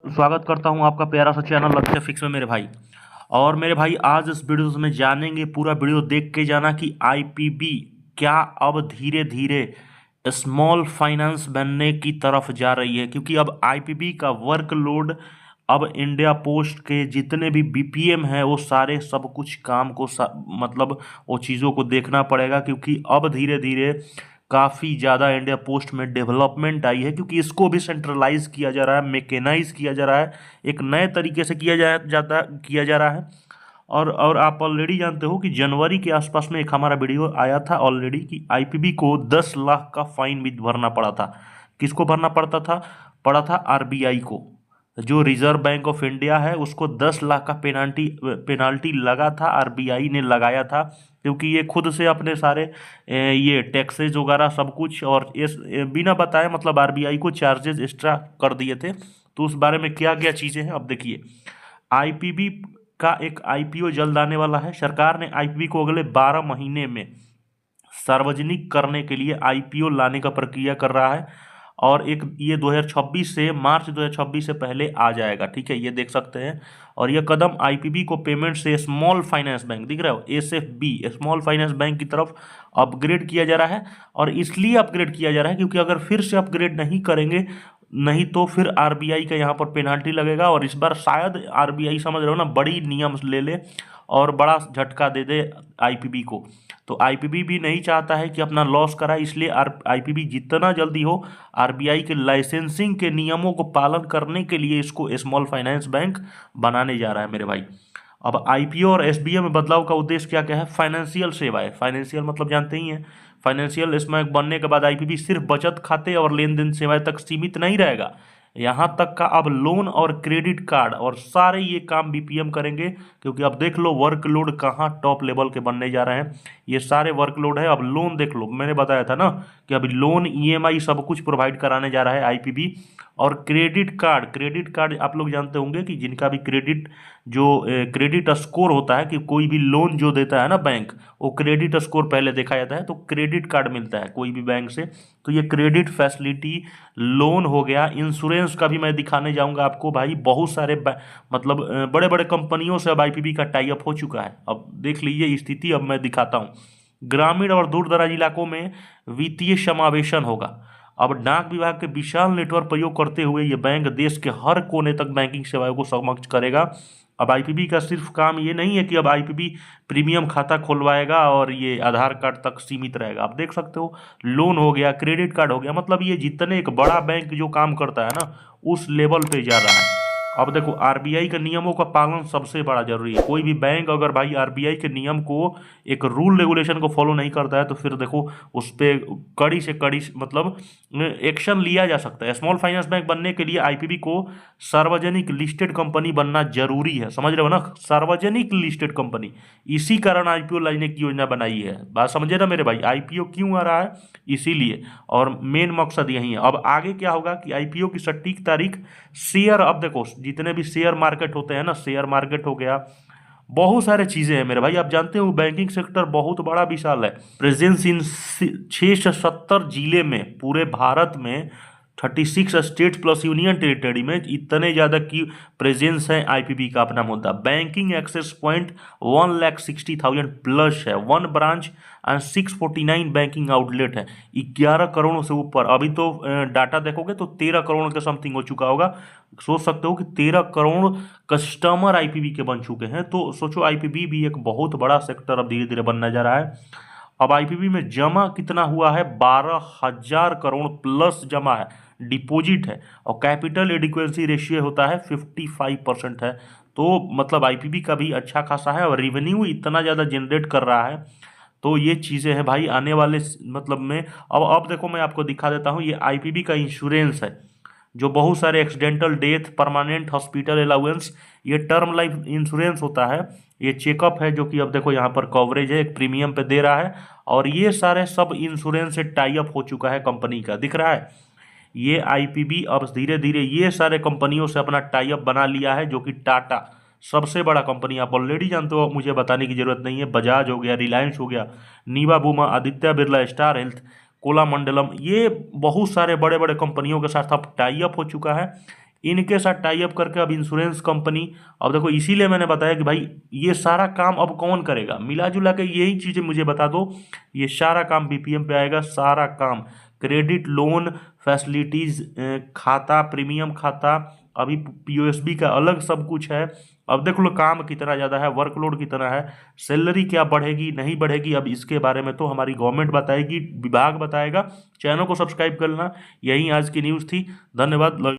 स्वागत करता हूं आपका प्यारा सा चैनल लक्ष्य फिक्स में मेरे भाई। और मेरे भाई आज इस वीडियो में जानेंगे, पूरा वीडियो देख के जाना कि आईपीबी क्या अब धीरे धीरे स्मॉल फाइनेंस बनने की तरफ जा रही है, क्योंकि अब आईपीबी का वर्कलोड अब इंडिया पोस्ट के जितने भी बीपीएम है वो सारे सब कुछ काम को मतलब वो चीज़ों को देखना पड़ेगा, क्योंकि अब धीरे धीरे काफ़ी ज़्यादा इंडिया पोस्ट में डेवलपमेंट आई है, क्योंकि इसको भी सेंट्रलाइज किया जा रहा है, मैकेनाइज किया जा रहा है, एक नए तरीके से किया जा रहा है। और आप ऑलरेडी जानते हो कि जनवरी के आसपास में एक हमारा वीडियो आया था ऑलरेडी कि आईपीबी को 10 लाख का फाइन भी भरना पड़ा था। किसको भरना पड़ा था आरबीआई को। जो रिजर्व बैंक ऑफ इंडिया है उसको 10 लाख का पेनाल्टी लगा था, आरबीआई ने लगाया था, क्योंकि ये खुद से अपने सारे ये टैक्सेज वगैरह सब कुछ और इस बिना बताए मतलब आरबीआई को चार्जेस एक्स्ट्रा कर दिए थे। तो उस बारे में क्या क्या चीज़ें हैं अब देखिए। आईपीबी का एक आईपीओ जल्द आने वाला है। सरकार ने आईपीबी को अगले 12 महीने में सार्वजनिक करने के लिए आईपीओ लाने का प्रक्रिया कर रहा है, और एक ये 2026 से मार्च 2026 से पहले आ जाएगा। ठीक है, ये देख सकते हैं। और यह कदम आईपीबी को पेमेंट से स्मॉल फाइनेंस बैंक, दिख रहा है एसएफबी, स्मॉल फाइनेंस बैंक की तरफ अपग्रेड किया जा रहा है। और इसलिए अपग्रेड किया जा रहा है क्योंकि अगर फिर से अपग्रेड नहीं करेंगे, नहीं तो फिर आरबीआई का यहाँ पर पेनाल्टी लगेगा, और इस बार शायद आरबीआई, समझ रहे हो ना, बड़ी नियम ले ले और बड़ा झटका दे दे आईपीबी को। तो आईपीबी भी नहीं चाहता है कि अपना लॉस कराए, इसलिए आईपीबी जितना जल्दी हो आरबीआई के लाइसेंसिंग के नियमों को पालन करने के लिए इसको स्मॉल फाइनेंस बैंक बनाने जा रहा है मेरे भाई। अब आईपीओ और एसबीए में बदलाव का उद्देश्य क्या क्या है? फाइनेंशियल सेवाएं, फाइनेंशियल मतलब जानते ही हैं। फाइनेंशियल इसमें बनने के बाद आईपीबी सिर्फ बचत खाते और लेन देन सेवाएं तक सीमित नहीं रहेगा, यहाँ तक का अब लोन और क्रेडिट कार्ड और सारे ये काम बीपीएम करेंगे, क्योंकि अब देख लो वर्कलोड कहाँ टॉप लेवल के बनने जा रहे हैं। ये सारे वर्कलोड है। अब लोन देख लो, मैंने बताया था ना कि अभी लोन ईएमआई सब कुछ प्रोवाइड कराने जा रहा है आईपीबी। और क्रेडिट कार्ड आप लोग जानते होंगे कि जिनका भी क्रेडिट स्कोर होता है, कि कोई भी लोन जो देता है ना बैंक, वो क्रेडिट स्कोर पहले देखा जाता है, तो क्रेडिट कार्ड मिलता है कोई भी बैंक से। तो ये क्रेडिट फैसिलिटी लोन हो गया। इंश्योरेंस का भी मैं दिखाने जाऊंगा आपको भाई। बहुत सारे मतलब बड़े बड़े कंपनियों से अब आईपीबी का टाई अप हो चुका है। अब देख लीजिए स्थिति, अब मैं दिखाता हूँ। ग्रामीण और दूर दराज इलाकों में वित्तीय समावेशन होगा। अब डाक विभाग के विशाल नेटवर्क प्रयोग करते हुए ये बैंक देश के हर कोने तक बैंकिंग सेवाओं को सक्षम करेगा। अब आईपीबी का सिर्फ काम ये नहीं है कि अब आईपीबी प्रीमियम खाता खुलवाएगा और ये आधार कार्ड तक सीमित रहेगा। आप देख सकते हो, लोन हो गया, क्रेडिट कार्ड हो गया, मतलब ये जितने एक बड़ा बैंक जो काम करता है ना, उस लेवल पे जा रहा है। अब देखो आरबीआई के नियमों का पालन सबसे बड़ा जरूरी है। कोई भी बैंक अगर भाई आरबीआई के नियम को, एक रूल रेगुलेशन को फॉलो नहीं करता है, तो फिर देखो उस पर कड़ी से कड़ी मतलब एक्शन लिया जा सकता है। स्मॉल फाइनेंस बैंक बनने के लिए आईपीबी को सार्वजनिक लिस्टेड कंपनी बनना जरूरी है, समझ रहे हो ना, सार्वजनिक लिस्टेड कंपनी। इसी कारण आईपीओ लाने की योजना बनाई है। बात समझे ना मेरे भाई, आईपीओ क्यों आ रहा है, इसीलिए। और मेन मकसद यही है। अब आगे क्या होगा कि आईपीओ की सटीक तारीख, शेयर, अब देखो जितने भी शेयर मार्केट होते हैं ना, शेयर मार्केट हो गया, बहुत सारे चीजें हैं मेरे भाई। आप जानते हो बैंकिंग सेक्टर बहुत बड़ा विशाल है। प्रेजेंस इन 670 जिले में, पूरे भारत में 36 स्टेट प्लस यूनियन टेरिटरी में इतने ज़्यादा की प्रेजेंस है आईपीबी का। अपना मुद्दा बैंकिंग एक्सेस पॉइंट 1,60,000 प्लस है, 1 ब्रांच एंड 649 बैंकिंग आउटलेट है, 11 करोड़ से ऊपर। अभी तो डाटा देखोगे तो 13 करोड़ के समथिंग हो चुका होगा। सोच सकते हो कि 13 करोड़ कस्टमर आईपीबी के बन चुके हैं। तो सोचो आईपीबी भी एक बहुत बड़ा सेक्टर अब धीरे धीरे बनने जा रहा है। अब आईपीबी में जमा कितना हुआ है? 12,000 करोड़ प्लस जमा है, डिपॉजिट है, और कैपिटल एडिक्वेंसी रेशियो होता है 55% है। तो मतलब आईपीबी का भी अच्छा खासा है, और रेवेन्यू इतना ज़्यादा जनरेट कर रहा है। तो ये चीज़ें हैं भाई आने वाले मतलब में। अब देखो मैं आपको दिखा देता हूँ, ये आईपीबी का इंश्योरेंस है, जो बहुत सारे accidental death, permanent hospital allowance, ये टर्म लाइफ इंश्योरेंस होता है। ये चेकअप है जो कि अब देखो यहाँ पर कवरेज है, एक प्रीमियम पे दे रहा है। और ये सारे सब इंश्योरेंस से टाई अप हो चुका है कंपनी का, दिख रहा है। ये आईपीबी अब धीरे धीरे ये सारे कंपनियों से अपना टाई अप बना लिया है, जो कि टाटा सबसे बड़ा कंपनी, आप ऑलरेडी जानते हो, मुझे बताने की जरूरत नहीं है। बजाज हो गया, रिलायंस हो गया, नीवा बूमा, आदित्य बिरला, स्टार हेल्थ, कोलामंडलम, ये बहुत सारे बड़े बड़े कंपनियों के साथ अब टाई अप हो चुका है। इनके साथ टाई अप करके अब इंश्योरेंस कंपनी, अब देखो इसीलिए मैंने बताया कि भाई ये सारा काम अब कौन करेगा, मिला जुला के यही चीज़ें मुझे बता दो, ये सारा काम बीपीएम पे आएगा, सारा काम क्रेडिट लोन फैसिलिटीज, खाता प्रीमियम खाता, अभी पीओएसबी का अलग सब कुछ है। अब देख लो काम कितना ज़्यादा है, वर्कलोड कितना है, सैलरी क्या बढ़ेगी नहीं बढ़ेगी, अब इसके बारे में तो हमारी गवर्नमेंट बताएगी, विभाग बताएगा। चैनल को सब्सक्राइब करना। यही आज की न्यूज़ थी। धन्यवाद।